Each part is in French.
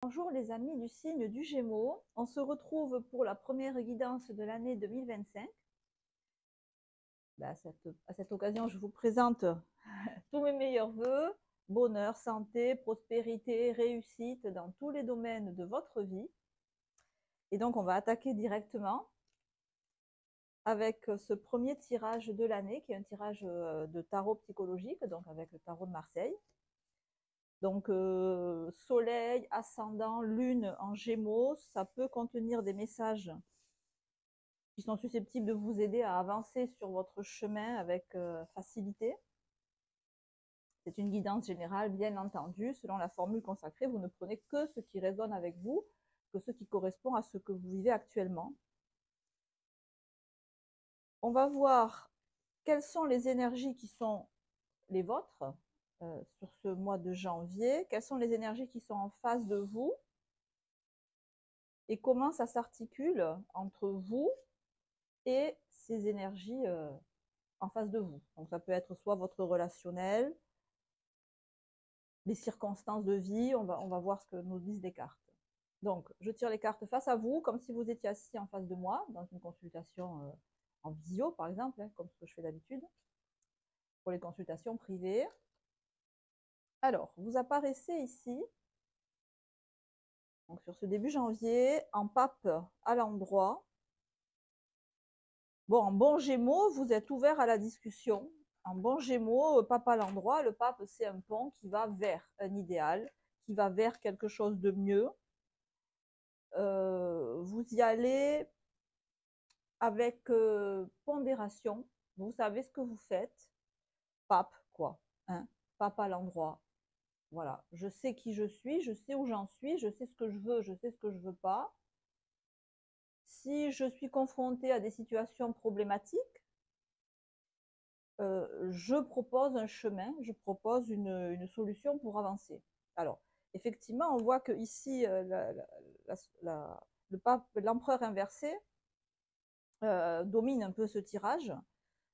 Bonjour les amis du signe du Gémeaux, on se retrouve pour la première guidance de l'année 2025. À cette occasion, je vous présente tous mes meilleurs voeux, bonheur, santé, prospérité, réussite dans tous les domaines de votre vie. Et donc on va attaquer directement avec ce premier tirage de l'année, qui est un tirage de tarot psychologique, donc avec le tarot de Marseille. Donc soleil, ascendant, lune en Gémeaux, ça peut contenir des messages qui sont susceptibles de vous aider à avancer sur votre chemin avec facilité. C'est une guidance générale, bien entendu. Selon la formule consacrée, vous ne prenez que ce qui résonne avec vous, que ce qui correspond à ce que vous vivez actuellement. On va voir quelles sont les énergies qui sont les vôtres sur ce mois de janvier, quelles sont les énergies qui sont en face de vous et comment ça s'articule entre vous et ces énergies en face de vous. Donc ça peut être soit votre relationnel, les circonstances de vie, on va voir ce que nous disent les cartes. Donc, je tire les cartes face à vous, comme si vous étiez assis en face de moi, dans une consultation en visio, par exemple, hein, comme ce que je fais d'habitude, pour les consultations privées. Alors, vous apparaissez ici, donc sur ce début janvier, en pape à l'endroit. Bon, en bon Gémeaux, vous êtes ouvert à la discussion. En bon Gémeaux, pape à l'endroit, le pape, c'est un pont qui va vers un idéal, qui va vers quelque chose de mieux. Vous y allez avec pondération. Vous savez ce que vous faites. Pape, quoi. Hein, pape à l'endroit. Voilà. Je sais qui je suis, je sais où j'en suis, je sais ce que je veux, je sais ce que je veux pas. Si je suis confrontée à des situations problématiques, je propose un chemin, je propose une solution pour avancer. Alors, effectivement, on voit que ici, le pape, l'empereur inversé domine un peu ce tirage,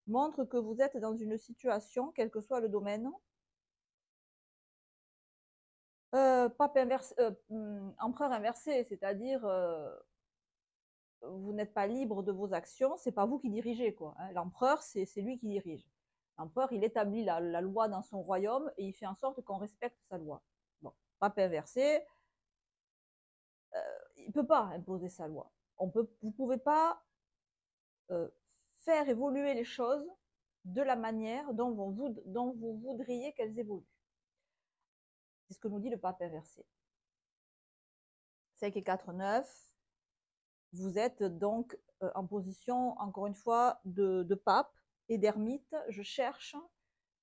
montre que vous êtes dans une situation, quel que soit le domaine, pape inversé, empereur inversé, c'est-à-dire vous n'êtes pas libre de vos actions, c'est pas vous qui dirigez, quoi. Hein. L'empereur, c'est lui qui dirige. L'empereur, il établit la loi dans son royaume et il fait en sorte qu'on respecte sa loi. Bon, pape inversé, il peut pas imposer sa loi. Vous pouvez pas euh, faire évoluer les choses de la manière dont vous voudriez qu'elles évoluent. C'est ce que nous dit le pape inversé. 5 et 4, 9. Vous êtes donc en position, encore une fois, de pape et d'ermite. Je cherche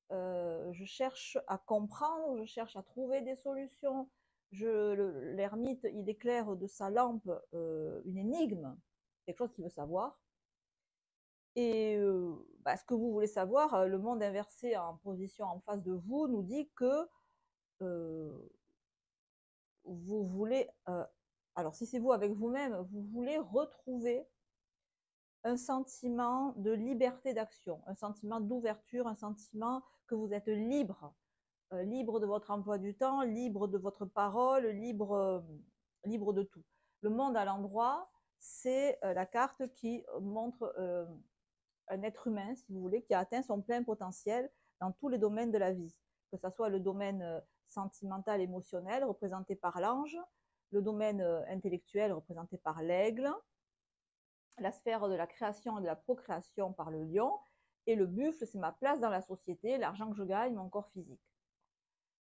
à comprendre, je cherche à trouver des solutions. L'ermite, il éclaire de sa lampe une énigme, quelque chose qu'il veut savoir. Et ce que vous voulez savoir, le monde inversé en position en face de vous nous dit que vous voulez, alors si c'est vous avec vous-même, vous voulez retrouver un sentiment de liberté d'action, un sentiment d'ouverture, un sentiment que vous êtes libre, libre de votre emploi du temps, libre de votre parole, libre de tout. Le monde à l'endroit, c'est la carte qui montre un être humain, si vous voulez, qui a atteint son plein potentiel dans tous les domaines de la vie, que ce soit le domaine sentimental, émotionnel, représenté par l'ange, le domaine intellectuel, représenté par l'aigle, la sphère de la création et de la procréation par le lion, et le buffle, c'est ma place dans la société, l'argent que je gagne, mon corps physique.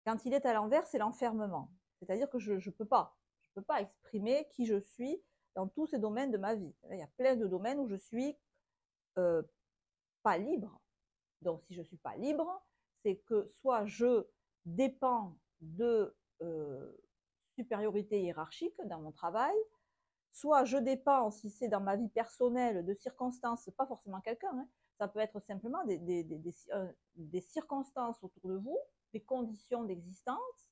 Quand il est à l'envers, c'est l'enfermement. C'est-à-dire que je ne peux pas exprimer qui je suis dans tous ces domaines de ma vie. Il y a plein de domaines où je suis euh, pas libre. Donc, si je ne suis pas libre, c'est que soit je dépends de supériorité hiérarchique dans mon travail, soit je dépends, si c'est dans ma vie personnelle, de circonstances, pas forcément quelqu'un, hein, ça peut être simplement des circonstances autour de vous, des conditions d'existence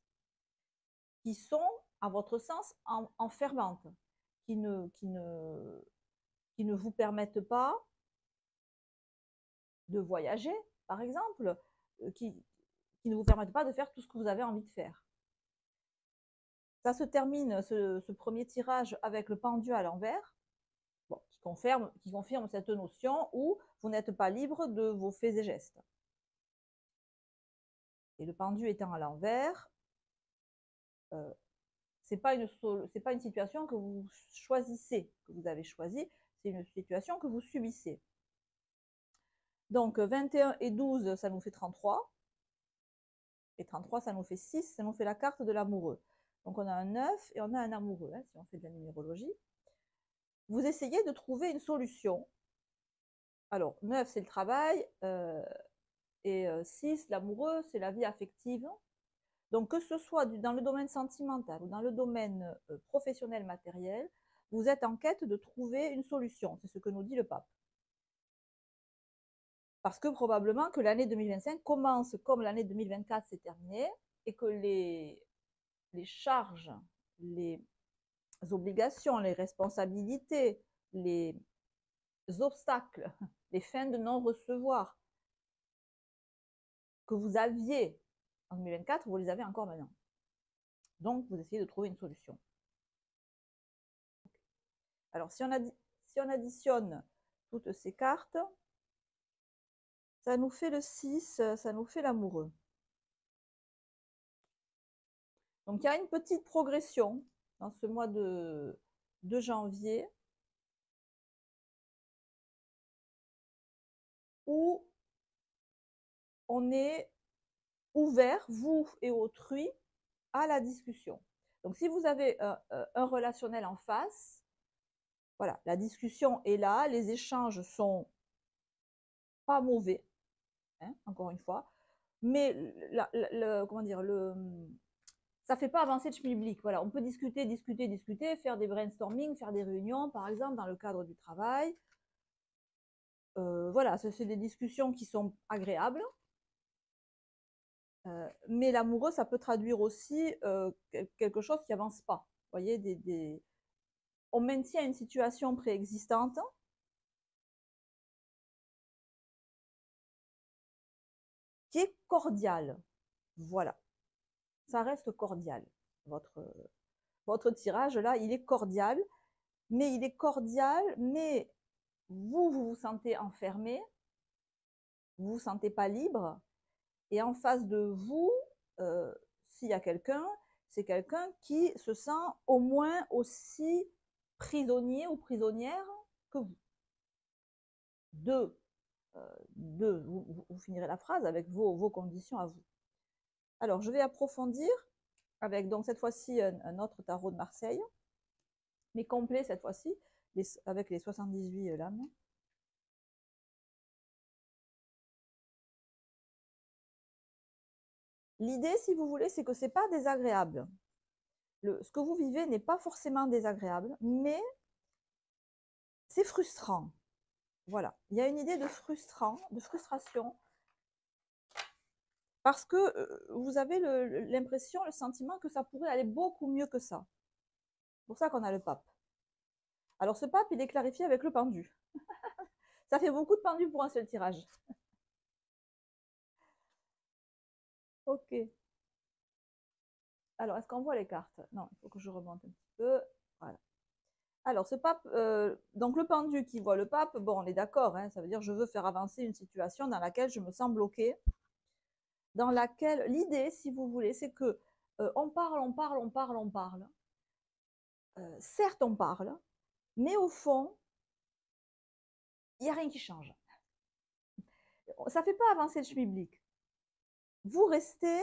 qui sont, à votre sens, enfermantes, qui ne vous permettent pas de voyager, par exemple, qui ne vous permettent pas de faire tout ce que vous avez envie de faire. Ça se termine, ce premier tirage, avec le pendu à l'envers, bon, qui confirme cette notion où vous n'êtes pas libre de vos faits et gestes. Et le pendu étant à l'envers, c'est pas une situation que vous choisissez, que vous avez choisi, c'est une situation que vous subissez. Donc 21 et 12, ça nous fait 33. Et 33, ça nous fait 6, ça nous fait la carte de l'amoureux. Donc on a un 9 et on a un amoureux, hein, si on fait de la numérologie. Vous essayez de trouver une solution. Alors 9, c'est le travail, et 6, l'amoureux, c'est la vie affective. Donc que ce soit dans le domaine sentimental ou dans le domaine professionnel matériel, vous êtes en quête de trouver une solution. C'est ce que nous dit le pape. Parce que probablement que l'année 2025 commence comme l'année 2024 s'est terminée et que les charges, les obligations, les responsabilités, les obstacles, les fins de non-recevoir que vous aviez en 2024, vous les avez encore maintenant. Donc, vous essayez de trouver une solution. Alors, si on additionne toutes ces cartes, ça nous fait le 6, ça nous fait l'amoureux. Donc, il y a une petite progression dans ce mois de janvier où on est ouvert, vous et autrui, à la discussion. Donc, si vous avez un relationnel en face, voilà, la discussion est là, les échanges sont pas mauvais, hein, encore une fois, mais comment dire, ça fait pas avancer le schmilblick. Voilà, on peut discuter, faire des brainstorming, faire des réunions, par exemple, dans le cadre du travail. Voilà, c'est des discussions qui sont agréables. Mais l'amoureux, ça peut traduire aussi quelque chose qui avance pas. Vous voyez, on maintient une situation préexistante qui est cordiale. Voilà, ça reste cordial. Votre tirage, là, il est cordial, mais vous vous sentez enfermé, vous vous sentez pas libre, et en face de vous, s'il y a quelqu'un, c'est quelqu'un qui se sent au moins aussi prisonnier ou prisonnière que vous. Vous finirez la phrase avec vos conditions à vous. Alors, je vais approfondir avec donc cette fois-ci un autre tarot de Marseille, mais complet cette fois-ci, avec les 78 lames. L'idée, si vous voulez, c'est que ce n'est pas désagréable. Ce que vous vivez n'est pas forcément désagréable, mais c'est frustrant. Voilà, il y a une idée de frustration, parce que vous avez l'impression, le sentiment que ça pourrait aller beaucoup mieux que ça. C'est pour ça qu'on a le pape. Alors ce pape, il est clarifié avec le pendu. Ça fait beaucoup de pendus pour un seul tirage. Ok. Alors, est-ce qu'on voit les cartes? Non, il faut que je remonte un petit peu. Voilà. Alors, ce pape, donc le pendu qui voit le pape, bon, on est d'accord, hein, ça veut dire je veux faire avancer une situation dans laquelle je me sens bloquée, dans laquelle l'idée, si vous voulez, c'est que on parle. Certes, on parle, mais au fond, il n'y a rien qui change. Ça ne fait pas avancer le schmilblick. Vous restez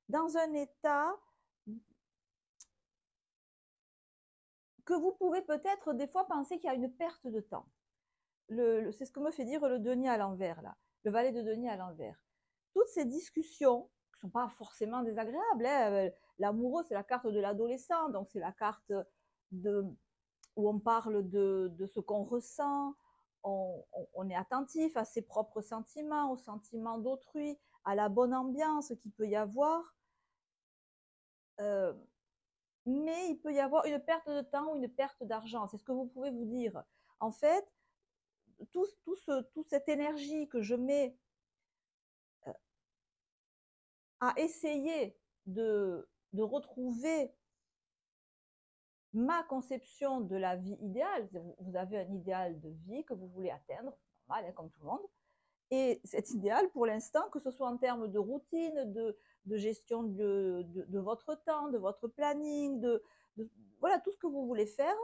dans un état que vous pouvez peut-être des fois penser qu'il y a une perte de temps. C'est ce que me fait dire le denier à l'envers, là, le valet de denier à l'envers. Toutes ces discussions, qui ne sont pas forcément désagréables, hein, l'amoureux, c'est la carte de l'adolescent, donc c'est la carte où on parle de ce qu'on ressent, on est attentif à ses propres sentiments, aux sentiments d'autrui, à la bonne ambiance qu'il peut y avoir. Mais il peut y avoir une perte de temps ou une perte d'argent. C'est ce que vous pouvez vous dire. En fait, toute cette énergie que je mets à essayer de retrouver ma conception de la vie idéale. Vous avez un idéal de vie que vous voulez atteindre, normal, hein, comme tout le monde. Et cet idéal, pour l'instant, que ce soit en termes de routine, de gestion de votre temps, de votre planning, voilà, tout ce que vous voulez faire,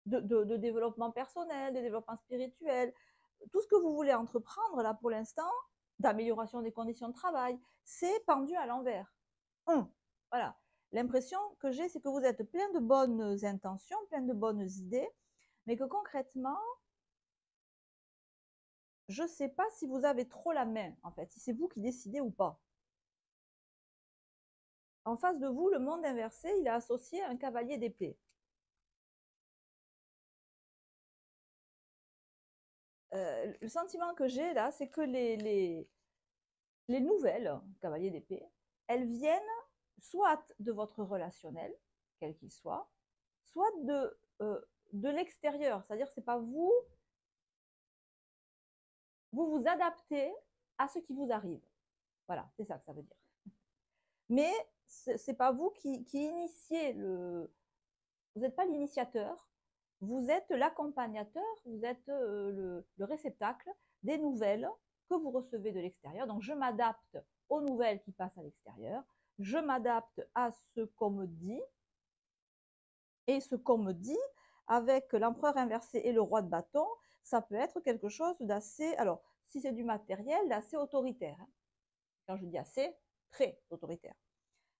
de développement personnel, de développement spirituel, tout ce que vous voulez entreprendre là pour l'instant, d'amélioration des conditions de travail, c'est pendu à l'envers. Voilà. L'impression que j'ai, c'est que vous êtes plein de bonnes intentions, plein de bonnes idées, mais que concrètement, je ne sais pas si vous avez trop la main, en fait, si c'est vous qui décidez ou pas. En face de vous, le monde inversé, il est associé à un cavalier d'épée. Le sentiment que j'ai là, c'est que les nouvelles, cavalier d'épée, elles viennent soit de votre relationnel, quel qu'il soit, soit de l'extérieur. C'est-à-dire que ce n'est pas vous, vous vous adaptez à ce qui vous arrive. Voilà, c'est ça que ça veut dire. Mais ce n'est pas vous qui initiez le... Vous n'êtes pas l'initiateur, vous êtes l'accompagnateur, vous êtes le réceptacle des nouvelles que vous recevez de l'extérieur. Donc, je m'adapte aux nouvelles qui passent à l'extérieur, je m'adapte à ce qu'on me dit, et ce qu'on me dit, avec l'empereur inversé et le roi de bâton, ça peut être quelque chose d'assez, alors, si c'est du matériel, d'assez autoritaire. Quand je dis assez, très autoritaire.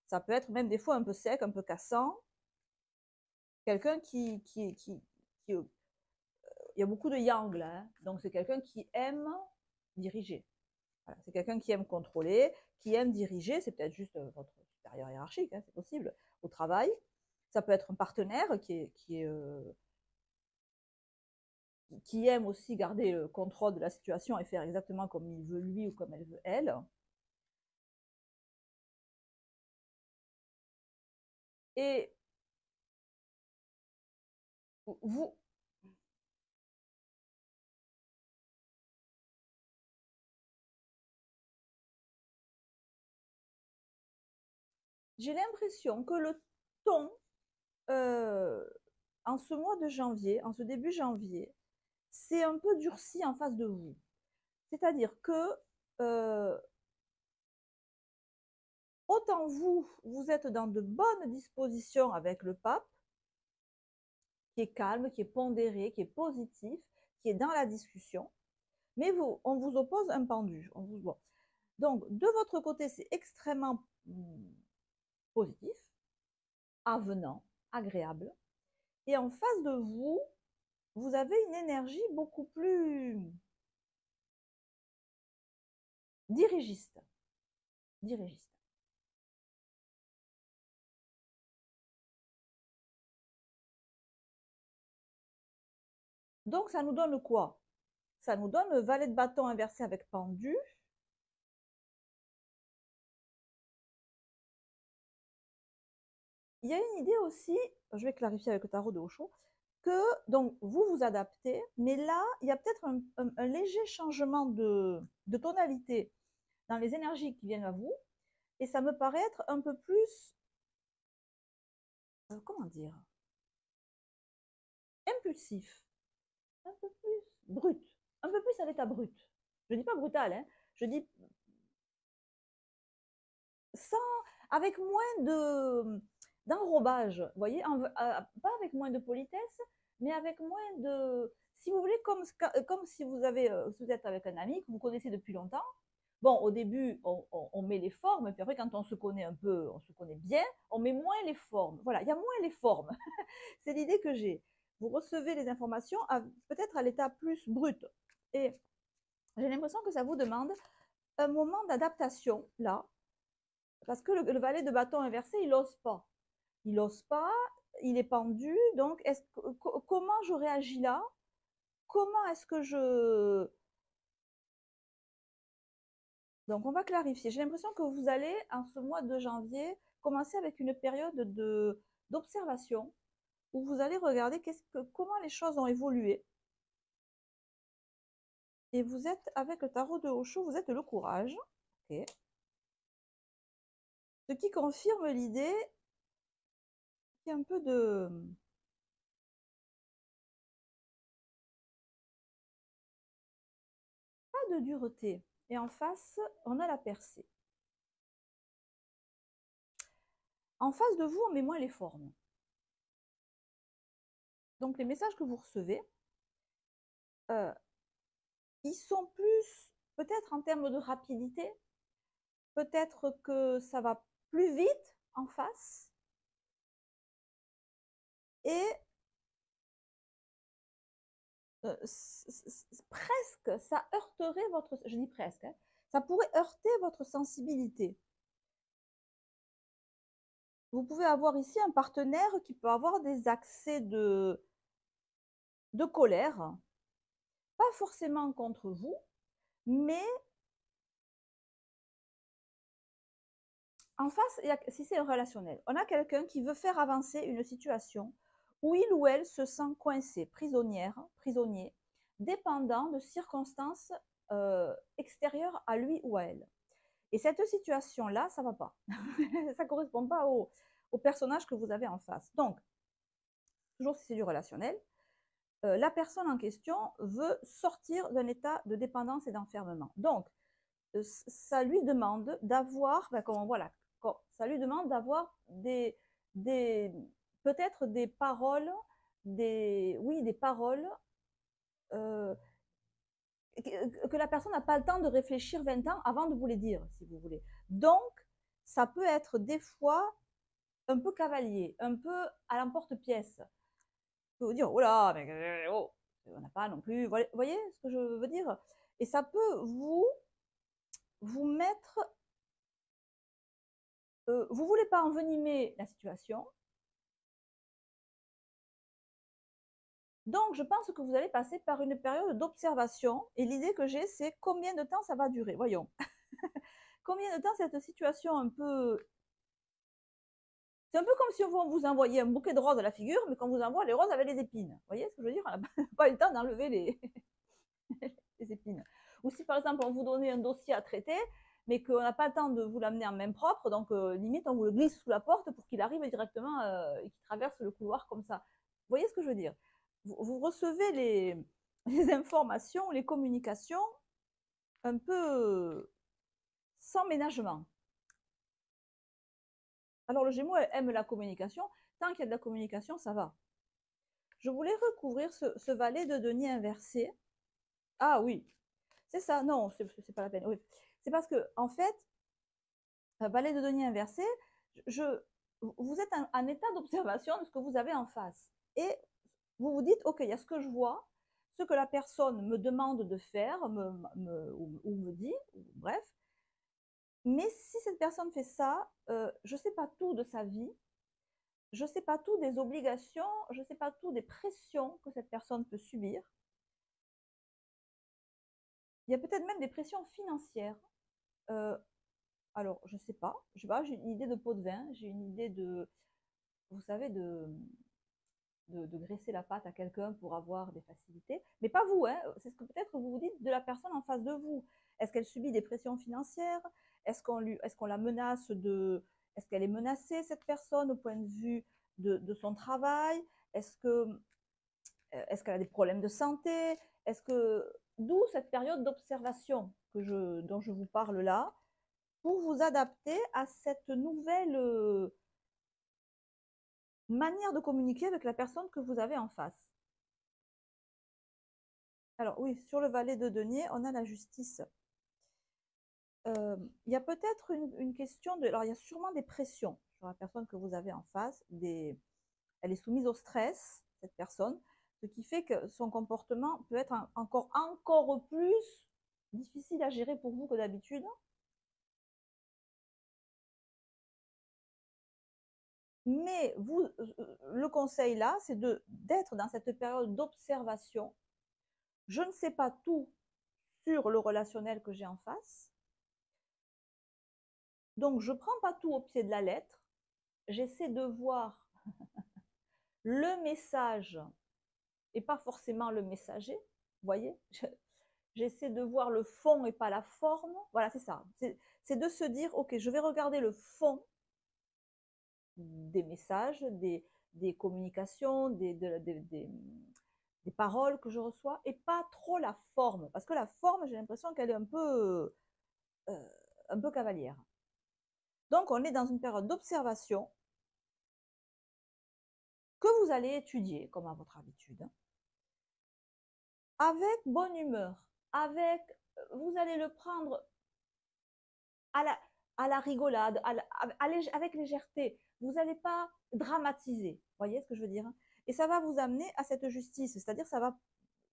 Ça peut être même des fois un peu sec, un peu cassant. Quelqu'un il y a beaucoup de yang là, hein. Donc c'est quelqu'un qui aime diriger. Voilà. C'est quelqu'un qui aime contrôler, qui aime diriger. C'est peut-être juste votre supérieur hiérarchique, hein, c'est possible, au travail. Ça peut être un partenaire qui aime aussi garder le contrôle de la situation et faire exactement comme il veut lui ou comme elle veut elle. Et vous, j'ai l'impression que le ton, euh, en ce mois de janvier, en ce début janvier, c'est un peu durci en face de vous. C'est-à-dire que euh, autant vous, vous êtes dans de bonnes dispositions avec le pape, qui est calme, qui est pondéré, qui est positif, qui est dans la discussion, mais vous, on vous oppose un pendu. Bon. Donc, de votre côté, c'est extrêmement positif, avenant, agréable. Et en face de vous, vous avez une énergie beaucoup plus dirigiste. Dirigiste. Donc, ça nous donne quoi? Ça nous donne le valet de bâton inversé avec pendu. Il y a une idée aussi, je vais clarifier avec le tarot de Osho, que donc vous vous adaptez, mais là, il y a peut-être un léger changement de tonalité dans les énergies qui viennent à vous, et ça me paraît être un peu plus, comment dire, impulsif, un peu plus brut, un peu plus à l'état brut. Je ne dis pas brutal, hein, je dis sans, avec moins d'enrobage, vous voyez, pas avec moins de politesse, mais avec moins de, si vous voulez, comme si vous êtes avec un ami que vous connaissez depuis longtemps. Bon, au début, on met les formes, puis après, quand on se connaît un peu, on se connaît bien, on met moins les formes. Voilà, il y a moins les formes. C'est l'idée que j'ai. Vous recevez les informations peut-être à l'état plus brut. Et j'ai l'impression que ça vous demande un moment d'adaptation, là, parce que le valet de bâton inversé, il n'ose pas. Il n'ose pas, il est pendu. Donc, comment je réagis là? Comment est-ce que je... Donc, on va clarifier. J'ai l'impression que vous allez, en ce mois de janvier, commencer avec une période d'observation où vous allez regarder comment les choses ont évolué. Et vous êtes, avec le tarot de Osho, vous êtes le courage. Okay. Ce qui confirme l'idée qu'il y a un peu de de dureté. Et en face, on a la percée. En face de vous, on met moins les formes. Donc les messages que vous recevez, ils sont plus, peut-être en termes de rapidité, peut-être que ça va plus vite en face. Et presque, ça heurterait votre, je dis presque, hein, ça pourrait heurter votre sensibilité. Vous pouvez avoir ici un partenaire qui peut avoir des accès de colère, pas forcément contre vous, mais en face, si c'est un relationnel, on a quelqu'un qui veut faire avancer une situation où il ou elle se sent coincé, prisonnière, prisonnier, dépendant de circonstances extérieures à lui ou à elle. Et cette situation-là, ça ne va pas. Ça ne correspond pas au personnage que vous avez en face. Donc, toujours si c'est du relationnel, la personne en question veut sortir d'un état de dépendance et d'enfermement. Donc, ça lui demande d'avoir, voilà, ça lui demande d'avoir peut-être des paroles, des paroles euh, que la personne n'a pas le temps de réfléchir 20 ans avant de vous les dire, si vous voulez. Donc, ça peut être des fois un peu cavalier, un peu à l'emporte-pièce. Vous vous dire, oh là, mais oh, on n'a pas non plus. Vous voyez ce que je veux dire? Et ça peut vous mettre. Vous ne voulez pas envenimer la situation. Donc, je pense que vous allez passer par une période d'observation. Et l'idée que j'ai, c'est combien de temps ça va durer. Voyons. Combien de temps cette situation un peu. C'est un peu comme si on vous envoyait un bouquet de roses à la figure, mais qu'on vous envoie les roses avec les épines. Vous voyez ce que je veux dire? On n'a pas eu le temps d'enlever les épines. Ou si par exemple on vous donnait un dossier à traiter, mais qu'on n'a pas le temps de vous l'amener en main propre, donc limite on vous le glisse sous la porte pour qu'il arrive directement et qu'il traverse le couloir comme ça. Vous voyez ce que je veux dire? Vous recevez les informations, les communications un peu sans ménagement. Alors le Gémeaux aime la communication. Tant qu'il y a de la communication, ça va. Je voulais recouvrir ce valet de denier inversé. Ah oui, c'est ça. Non, c'est pas la peine. Oui. C'est parce que, en fait, valet de denier inversé, vous êtes en état d'observation de ce que vous avez en face. Et vous vous dites, OK, il y a ce que je vois, ce que la personne me demande de faire, ou me dit, bref. Mais si cette personne fait ça, je ne sais pas tout de sa vie, je ne sais pas tout des obligations, je ne sais pas tout des pressions que cette personne peut subir. Il y a peut-être même des pressions financières. Alors, je ne sais pas, j'ai une idée de pot de vin, j'ai une idée vous savez, de graisser la pâte à quelqu'un pour avoir des facilités. Mais pas vous, hein. C'est ce que peut-être vous vous dites de la personne en face de vous. Est-ce qu'elle subit des pressions financières? Est-ce qu'on la menace de... Est-ce qu'elle est menacée, cette personne, au point de vue de son travail? Est-ce qu'elle a des problèmes de santé? D'où cette période d'observation dont je vous parle là, pour vous adapter à cette nouvelle manière de communiquer avec la personne que vous avez en face. Alors oui, sur le valet de denier, on a la justice. Il y a peut-être une question de... Alors, il y a sûrement des pressions sur la personne que vous avez en face. Elle est soumise au stress, cette personne, ce qui fait que son comportement peut être encore plus difficile à gérer pour vous que d'habitude. Mais le conseil là, c'est d'être dans cette période d'observation. Je ne sais pas tout sur le relationnel que j'ai en face. Donc, je ne prends pas tout au pied de la lettre. J'essaie de voir le message et pas forcément le messager. Vous voyez, j'essaie de voir le fond et pas la forme. Voilà, c'est ça. C'est de se dire, OK, je vais regarder le fond des messages, des communications, des paroles que je reçois et pas trop la forme. Parce que la forme, j'ai l'impression qu'elle est un peu cavalière. Donc, on est dans une période d'observation que vous allez étudier, comme à votre habitude, avec bonne humeur, vous allez le prendre à la rigolade, avec légèreté. Vous n'allez pas dramatiser. Vous voyez ce que je veux dire? Et ça va vous amener à cette justice. C'est-à-dire,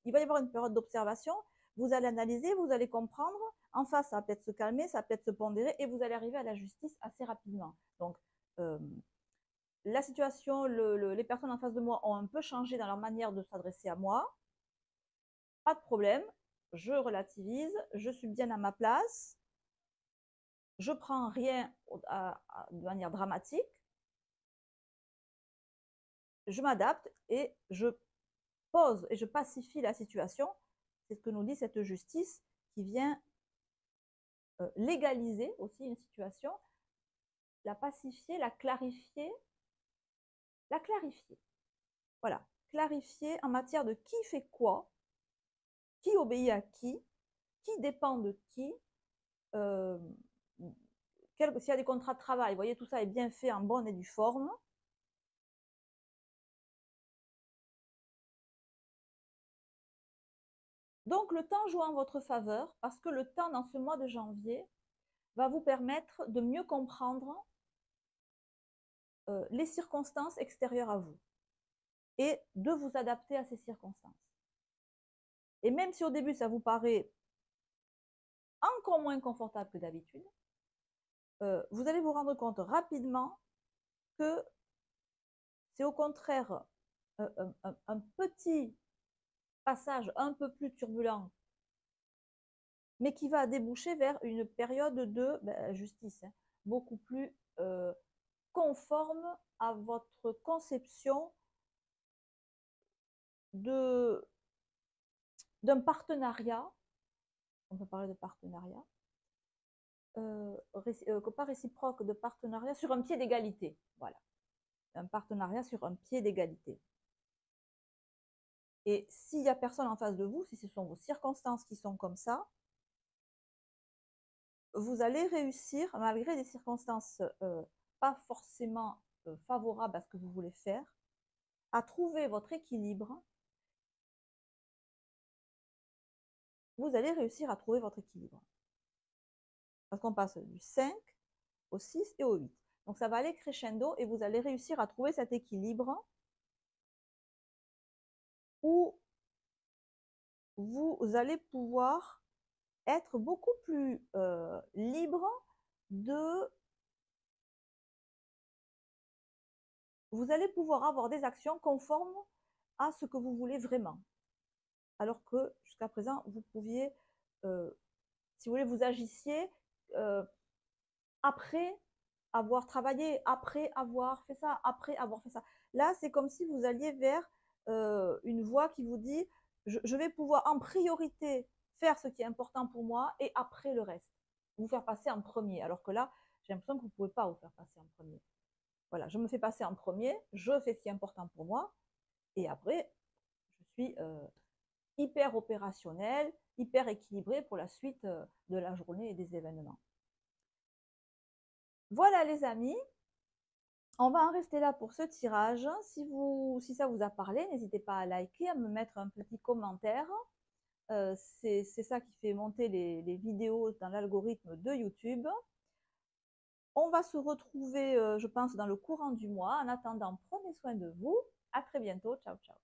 il va y avoir une période d'observation. Vous allez analyser, vous allez comprendre. En face, ça va peut-être se calmer, ça va peut-être se pondérer, et vous allez arriver à la justice assez rapidement. Donc, la situation, les personnes en face de moi ont un peu changé dans leur manière de s'adresser à moi. Pas de problème, je relativise, je suis bien à ma place, je prends rien de manière dramatique, je m'adapte et je pose et je pacifie la situation. C'est ce que nous dit cette justice qui vient légaliser aussi une situation, la pacifier, la clarifier. Voilà, clarifier en matière de qui fait quoi, qui obéit à qui dépend de qui, s'il y a des contrats de travail, vous voyez, tout ça est bien fait en bonne et due forme. Donc, le temps joue en votre faveur parce que le temps dans ce mois de janvier va vous permettre de mieux comprendre les circonstances extérieures à vous et de vous adapter à ces circonstances. Et même si au début, ça vous paraît encore moins confortable que d'habitude, vous allez vous rendre compte rapidement que c'est au contraire un petit passage un peu plus turbulent, mais qui va déboucher vers une période de justice, hein, beaucoup plus conforme à votre conception d'un partenariat, on peut parler de partenariat, pas réciproque, de partenariat sur un pied d'égalité. Voilà, un partenariat sur un pied d'égalité. Et s'il n'y a personne en face de vous, si ce sont vos circonstances qui sont comme ça, vous allez réussir, malgré des circonstances pas forcément favorables à ce que vous voulez faire, à trouver votre équilibre. Vous allez réussir à trouver votre équilibre. Parce qu'on passe du 5 au 6 et au 8. Donc ça va aller crescendo et vous allez réussir à trouver cet équilibre où vous allez pouvoir être beaucoup plus libre de... Vous allez pouvoir avoir des actions conformes à ce que vous voulez vraiment. Alors que jusqu'à présent, vous pouviez, si vous voulez, vous agissiez après avoir travaillé, après avoir fait ça, après avoir fait ça. Là, c'est comme si vous alliez vers une voie qui vous dit, je vais pouvoir en priorité faire ce qui est important pour moi et après le reste. Vous faire passer en premier. Alors que là, j'ai l'impression que vous ne pouvez pas vous faire passer en premier. Voilà, je me fais passer en premier, je fais ce qui est important pour moi et après, je suis hyper opérationnel, hyper équilibré pour la suite de la journée et des événements. Voilà les amis, on va en rester là pour ce tirage. Si ça vous a parlé, n'hésitez pas à liker, à me mettre un petit commentaire. C'est ça qui fait monter les vidéos dans l'algorithme de YouTube. On va se retrouver, je pense, dans le courant du mois. En attendant, prenez soin de vous. À très bientôt. Ciao, ciao.